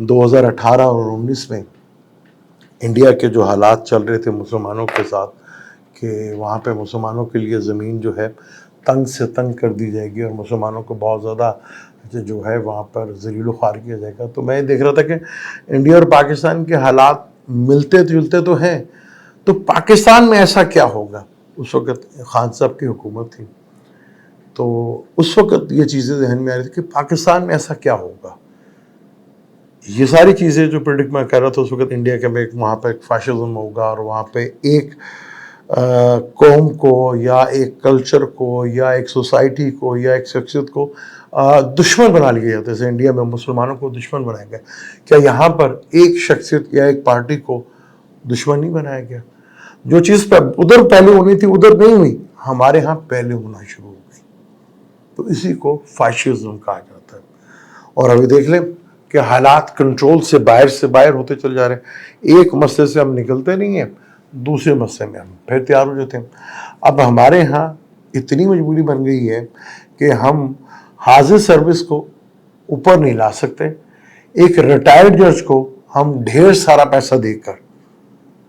2018 اور 19 میں انڈیا کے جو حالات چل رہے تھے مسلمانوں کے ساتھ کہ وہاں پہ مسلمانوں کے لیے زمین جو ہے تنگ سے تنگ کر دی جائے گی اور مسلمانوں کو بہت زیادہ جو ہے وہاں پر ذلیل و خوار کیا جائے گا، تو میں دیکھ رہا تھا کہ انڈیا اور پاکستان کے حالات ملتے جلتے تو ہیں، تو پاکستان میں ایسا کیا ہوگا؟ اس وقت خان صاحب کی حکومت تھی، تو اس وقت یہ چیزیں ذہن میں آ رہی تھی کہ پاکستان میں ایسا کیا ہوگا. یہ ساری چیزیں جو پریڈکٹ میں کر رہا تھا اس وقت انڈیا کے میں وہاں پہ ایک فاشزم ہوگا اور وہاں پہ ایک قوم کو یا ایک کلچر کو یا ایک سوسائٹی کو یا ایک شخصیت کو دشمن بنا لیا جاتا ہے. جیسے انڈیا میں مسلمانوں کو دشمن بنایا گیا، کیا یہاں پر ایک شخصیت یا ایک پارٹی کو دشمن نہیں بنایا گیا؟ جو چیز ادھر پہلے ہونی تھی ادھر نہیں ہوئی، ہمارے ہاں پہلے ہونا شروع ہو گئی، تو اسی کو فاشزم کہا جاتا ہے. اور ابھی دیکھ لیں کہ حالات کنٹرول سے باہر ہوتے چل جا رہے ہیں. ایک مسئلے سے ہم نکلتے نہیں ہیں، دوسرے مسئلے میں ہم پھر تیار ہو جاتے ہیں. اب ہمارے ہاں اتنی مجبوری بن گئی ہے کہ ہم حاضر سروس کو اوپر نہیں لا سکتے. ایک ریٹائرڈ جج کو ہم ڈھیر سارا پیسہ دے کر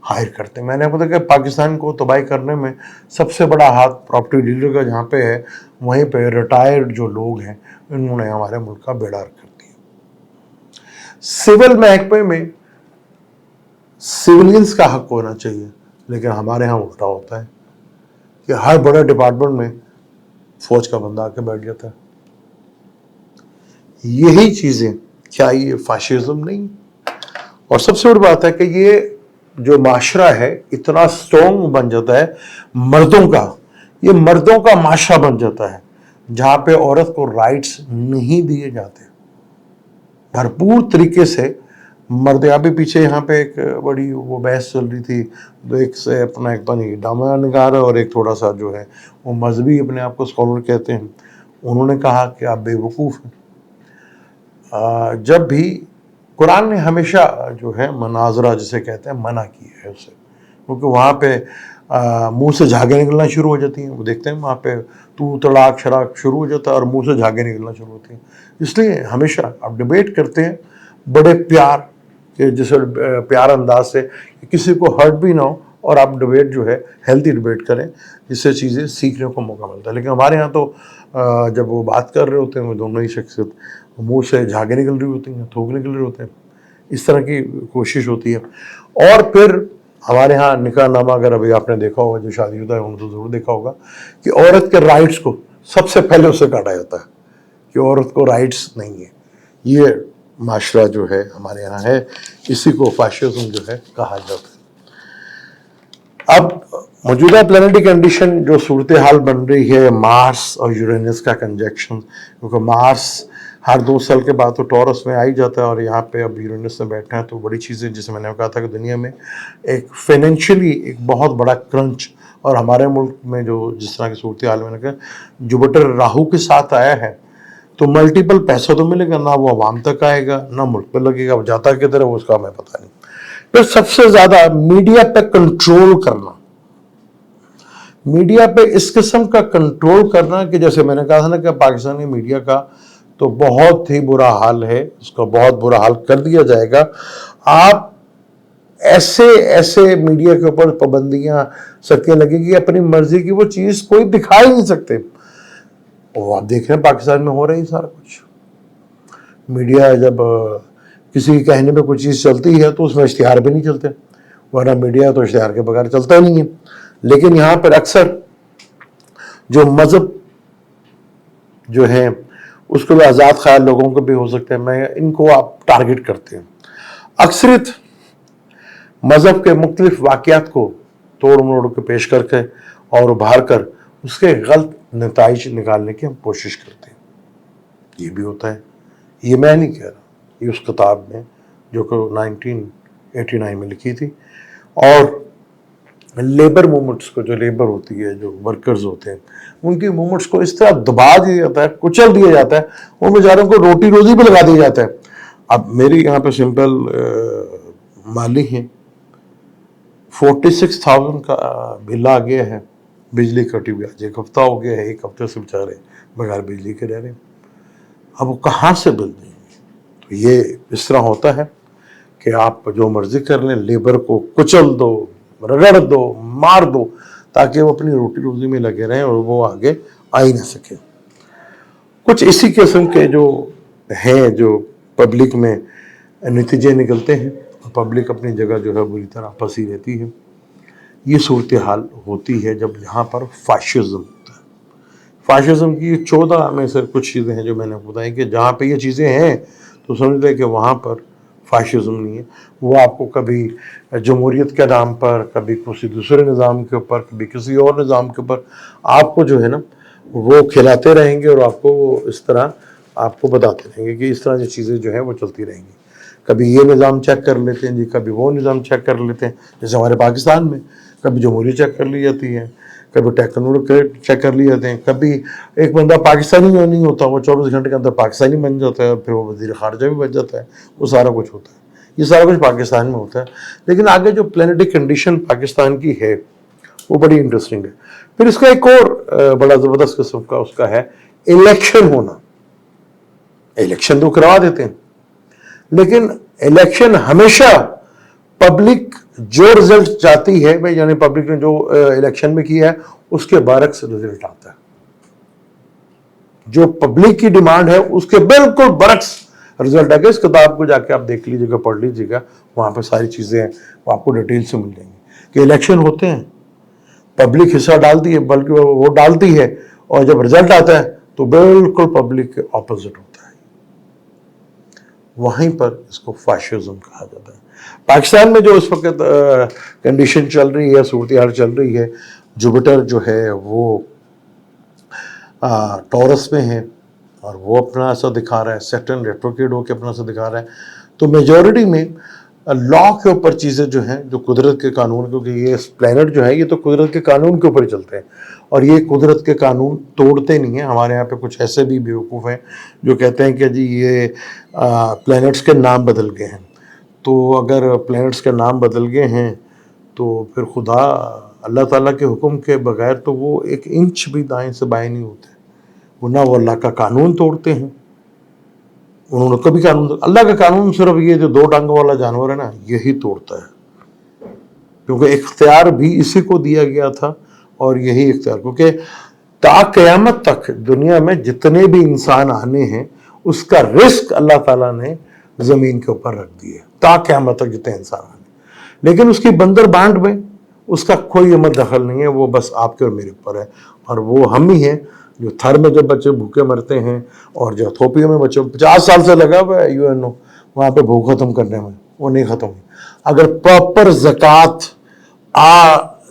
ہائر کرتے ہیں. میں نے آپ کو کہ پاکستان کو تباہی کرنے میں سب سے بڑا ہاتھ پراپرٹی ڈیلر کا جہاں پہ ہے، وہیں پہ ریٹائرڈ جو لوگ ہیں انہوں نے ہمارے ملک کا بیڑا کر دیا. سول محکمے میں سولینز کا حق ہونا چاہیے، لیکن ہمارے ہاں الٹا ہوتا ہے کہ ہر بڑے ڈپارٹمنٹ میں فوج کا بندہ آ کے بیٹھ جاتا ہے. یہی چیزیں کیا یہ فاشزم نہیں؟ اور سب سے بڑی بات ہے کہ یہ جو معاشرہ ہے اتنا سٹرونگ بن جاتا ہے مردوں کا، یہ مردوں کا معاشرہ بن جاتا ہے جہاں پہ عورت کو رائٹس نہیں دیے جاتے بھرپور طریقے سے. مرد ابھی پیچھے یہاں پہ ایک بڑی وہ بحث چل رہی تھی، دو ایک سے اپنا ایک بنی ڈرامہ نگار اور ایک تھوڑا سا جو ہے وہ مذہبی اپنے آپ کو اسکالر کہتے ہیں. انہوں نے کہا کہ آپ بے وقوف ہیں. جب بھی قرآن نے ہمیشہ جو ہے مناظرہ جسے کہتے ہیں منع کیا ہے اسے، کیونکہ وہاں پہ منہ سے جھاگیں نکلنا شروع ہو جاتی ہیں. وہ دیکھتے ہیں وہاں پہ تو تڑاک شراک شروع ہو جاتا ہے اور منہ سے جھاگیں نکلنا شروع ہوتی ہیں. اس لیے ہمیشہ آپ ڈیبیٹ کرتے ہیں بڑے پیار کہ جسے پیار انداز سے کہ کسی کو ہرٹ بھی نہ ہو، اور آپ ڈیبیٹ جو ہے ہیلتھی ڈیبیٹ کریں جس سے چیزیں سیکھنے کو موقع ملتا ہے. لیکن ہمارے ہاں تو جب وہ بات کر رہے ہوتے ہیں وہ دونوں ہی شخصیت منہ سے جھاگیں نکل رہی ہوتی ہیں، تھوک نکل رہے ہوتے ہیں، اس طرح کی کوشش ہوتی ہے. اور پھر ہمارے ہاں نکاح نامہ اگر ابھی آپ نے دیکھا ہوگا، جو شادی شدہ ہے انہوں نے تو ضرور دیکھا ہوگا کہ عورت کے رائٹس کو سب سے پہلے اسے کاٹا جاتا ہے کہ عورت کو رائٹس نہیں ہے. یہ معاشرہ جو ہے ہمارے یہاں ہے، اسی کو فاشزم جو ہے کہا جاتا ہے. اب موجودہ پلانیٹری کنڈیشن جو صورتحال بن رہی ہے، مارس اور یورینس کا کنجیکشن، کیونکہ مارس ہر 2 سال کے بعد تو ٹورس میں آ ہی جاتا ہے اور یہاں پہ اب یورینس میں بیٹھنا ہے، تو بڑی چیزیں جسے میں نے کہا تھا کہ دنیا میں ایک فائنینشلی ایک بہت بڑا کرنچ، اور ہمارے ملک میں جو جس طرح کی صورتحال میں نے کہا جوپیٹر راہو کے ساتھ آیا ہے، تو ملٹیپل پیسہ تو ملے گا، نہ وہ عوام تک آئے گا نہ ملک پہ لگے گا، وہ جاتا کدھر ہے وہ اس کا ہمیں پتہ نہیں. پھر سب سے زیادہ میڈیا پہ کنٹرول کرنا، میڈیا پہ اس قسم کا کنٹرول کرنا کہ جیسے میں نے کہا تھا نا کہ پاکستانی میڈیا کا تو بہت ہی برا حال ہے، اس کا بہت برا حال کر دیا جائے گا. آپ ایسے میڈیا کے اوپر پابندیاں سکے لگے گی، اپنی مرضی کی وہ چیز کوئی دکھا ہی نہیں سکتے. وہ آپ دیکھ رہے ہیں پاکستان میں ہو رہا ہے سارا کچھ. میڈیا جب کسی کے کہنے پہ کوئی چیز چلتی ہے تو اس میں اشتہار بھی نہیں چلتے، ورنہ میڈیا تو اشتہار کے بغیر چلتا ہی نہیں ہے. لیکن یہاں پر اکثر جو مذہب جو ہے اس کو بھی آزاد خیال لوگوں کو بھی ہو سکتے ہیں، میں ان کو آپ ٹارگٹ کرتے ہیں. اکثریت مذہب کے مختلف واقعات کو توڑ موڑ کے پیش کر کے اور ابھار کر اس کے غلط نتائج نکالنے کی ہم کوشش کرتے ہیں. یہ بھی ہوتا ہے، یہ میں نہیں کہہ رہا، یہ اس کتاب میں جو کہ 1989 میں لکھی تھی. اور لیبر موومنٹس کو، جو لیبر ہوتی ہے، جو ورکرز ہوتے ہیں، ان کی موومنٹس کو اس طرح دبا دیا جاتا ہے، کچل دیا جاتا ہے، ان بیچاروں کو روٹی روزی پہ لگا دیا جاتا ہے. اب میری یہاں پہ سمپل مالی ہیں، 46,000 کا بل آ گیا ہے بجلی کٹی ہوئی. آج 1 ہفتہ ہو گیا ہے، 1 ہفتے سے بیچارے بغیر بجلی کے رہ رہے ہیں. اب وہ کہاں سے بل دیں گے؟ تو یہ اس طرح ہوتا ہے کہ آپ جو مرضی کر لیں، لیبر کو کچل دو، رگڑ دو، مار دو، تاکہ وہ اپنی روٹی روزی میں لگے رہیں اور وہ آگے آ ہی نہ سکے. کچھ اسی قسم کے جو ہیں جو پبلک میں نتیجے نکلتے ہیں، پبلک اپنی جگہ جو ہے بری طرح پھنسی رہتی ہے. یہ صورتحال ہوتی ہے جب یہاں پر فاشزم ہوتا ہے. فاشزم کی 14 میں سے کچھ چیزیں ہیں جو میں نے بتائی کہ جہاں پہ یہ چیزیں ہیں تو سمجھ لیں کہ وہاں پر فاشزم نہیں ہے. وہ آپ کو کبھی جمہوریت کے نام پر، کبھی کسی دوسرے نظام کے اوپر، کبھی کسی اور نظام کے اوپر آپ کو جو ہے نا وہ کھلاتے رہیں گے اور آپ کو اس طرح آپ کو بتاتے رہیں گے کہ اس طرح کی چیزیں جو ہیں وہ چلتی رہیں گی. کبھی یہ نظام چیک کر لیتے ہیں جی، کبھی وہ نظام چیک کر لیتے ہیں. جیسے ہمارے پاکستان میں کبھی جمہوریت چیک کر لی جاتی ہے، کبھی ٹیکنالوجی چیک کر لی جاتے ہیں، کبھی ایک بندہ پاکستانی نہیں ہوتا، وہ 24 گھنٹے کے اندر پاکستانی بن جاتا ہے، پھر وہ وزیر خارجہ بھی بن جاتا ہے. وہ سارا کچھ ہوتا ہے. یہ سارا کچھ پاکستان میں ہوتا ہے. لیکن آگے جو پلانٹک کنڈیشن پاکستان کی ہے وہ بڑی انٹرسٹنگ ہے. پھر اس کا ایک اور بڑا زبردست قسم کا اس کا ہے الیکشن ہونا. الیکشن تو کروا دیتے ہیں، لیکن الیکشن ہمیشہ پبلک جو رزلٹ چاہتی ہے، یعنی پبلک نے جو الیکشن میں کیا ہے اس کے برعکس رزلٹ آتا ہے. جو پبلک کی ڈیمانڈ ہے اس کے بالکل برعکس رزلٹ ہے. کہ اس کتاب کو جا کے آپ دیکھ لیجیے گا، پڑھ لیجیے گا، وہاں پہ ساری چیزیں ہیں وہ آپ کو ڈیٹیل سے مل جائیں گی کہ الیکشن ہوتے ہیں، پبلک حصہ ڈالتی ہے، بلکہ وہ ڈالتی ہے، اور جب رزلٹ آتا ہے تو بالکل پبلک کے اپوزٹ ہوتا ہے. وہیں پر اس کو فاشزم کہا جاتا ہے. پاکستان میں جو اس وقت کنڈیشن چل رہی ہے، صورتحال چل رہی ہے، جوپیٹر جو ہے وہ ٹورس میں ہے اور وہ اپنا اثر دکھا رہا ہے، سیٹرن ریٹروگریڈ ہو کے اپنا اثر دکھا رہا ہے. تو میجورٹی میں لا کے اوپر چیزیں جو ہیں، جو قدرت کے قانون، کیونکہ یہ پلانٹ جو ہے یہ تو قدرت کے قانون کے اوپر ہی چلتے ہیں اور یہ قدرت کے قانون توڑتے نہیں ہیں. ہمارے یہاں پہ کچھ ایسے بھی بیوقوف ہیں جو کہتے ہیں کہ جی یہ پلانٹس کے نام بدل گئے ہیں. تو اگر پلانٹس کے نام بدل گئے ہیں تو پھر خدا اللہ تعالیٰ کے حکم کے بغیر تو وہ 1 انچ بھی دائیں سے بائیں نہیں ہوتے، ورنہ وہ اللہ کا قانون توڑتے ہیں. انہوں نے کبھی قانون، اللہ کا قانون صرف یہ جو 2 ٹانگوں والا جانور ہے نا یہی توڑتا ہے، کیونکہ اختیار بھی اسی کو دیا گیا تھا اور یہی اختیار، کیونکہ تا قیامت تک دنیا میں جتنے بھی انسان آنے ہیں اس کا رزق اللہ تعالیٰ نے زمین کے اوپر رکھ دی ہے، تا قیامت تک جتنے انسان آنے. لیکن اس کی بندر بانٹ میں اس کا کوئی عمل دخل نہیں ہے، وہ بس آپ کے اور میرے اوپر ہے. اور وہ ہم ہی ہیں جو تھر میں جب بچے بھوکے مرتے ہیں اور جو تھوپیوں میں بچے 50 سال سے لگا ہوا ہے UNO وہاں پہ بھوک ختم کرنے میں، وہ نہیں ختم ہوئی. اگر پراپر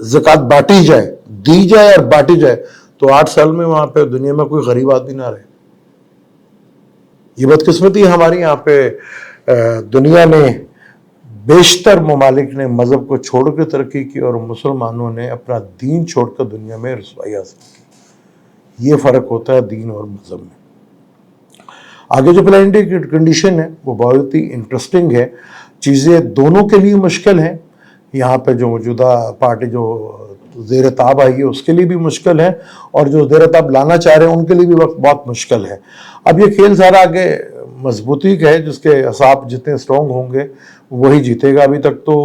زکوٰۃ بانٹی جائے، دی جائے اور بانٹی جائے تو 8 سال میں وہاں پہ دنیا میں کوئی غریب آدمی نہ رہے. یہ بدقسمتی ہے ہماری. یہاں پہ دنیا میں بیشتر ممالک نے مذہب کو چھوڑ کے ترقی کی اور مسلمانوں نے اپنا دین چھوڑ کر دنیا میں رسوائی حاصل کی. یہ فرق ہوتا ہے دین اور مذہب میں. آگے جو پلانٹک کنڈیشن ہے وہ بہت ہی انٹرسٹنگ ہے. چیزیں دونوں کے لیے مشکل ہیں. یہاں پہ جو موجودہ پارٹی جو زیر تاب آئی ہے اس کے لیے بھی مشکل ہے، اور جو زیر تاب لانا چاہ رہے ہیں ان کے لیے بھی وقت بہت مشکل ہے. اب یہ کھیل سارا آگے مضبوطی کا ہے، جس کے اعصاب جتنے اسٹرانگ ہوں گے وہی جیتے گا. ابھی تک تو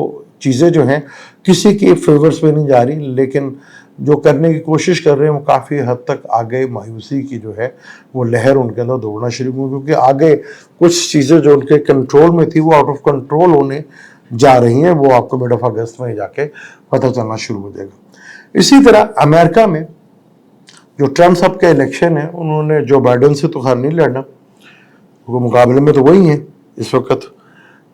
چیزیں جو ہیں کسی کی فیورز میں نہیں جا رہی، لیکن جو کرنے کی کوشش کر رہے ہیں وہ کافی حد تک آگے مایوسی کی جو ہے وہ لہر ان کے اندر دوڑنا شروع ہوئی، کیونکہ آگے کچھ چیزیں جو ان کے کنٹرول میں تھی وہ آؤٹ آف کنٹرول ہونے جا رہی ہیں. وہ آپ کو مڈ آف اگست میں جا کے پتہ چلنا شروع ہو جائے گا. اسی طرح امریکہ میں جو ٹرمپ صاحب کے الیکشن ہے، انہوں نے جو بائیڈن سے تو خیر نہیں لڑنا، وہ مقابلے میں تو وہی ہیں اس وقت،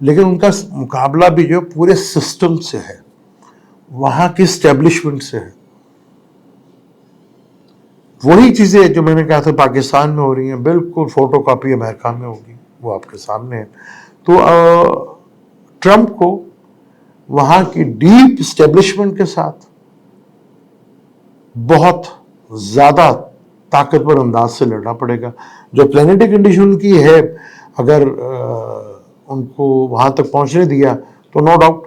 لیکن ان کا مقابلہ بھی جو پورے سسٹم سے ہے، وہاں کی اسٹیبلشمنٹ سے ہے. وہی چیزیں جو میں نے کہا تھا پاکستان میں ہو رہی ہیں بالکل فوٹو کاپی امریکہ میں ہوگی، وہ آپ کے سامنے ہے. تو ٹرمپ کو وہاں کی ڈیپ اسٹیبلشمنٹ کے ساتھ بہت زیادہ طاقتور انداز سے لڑنا پڑے گا. جو پلانٹک کنڈیشن کی ہے اگر ان کو وہاں تک پہنچنے دیا تو نو ڈاؤٹ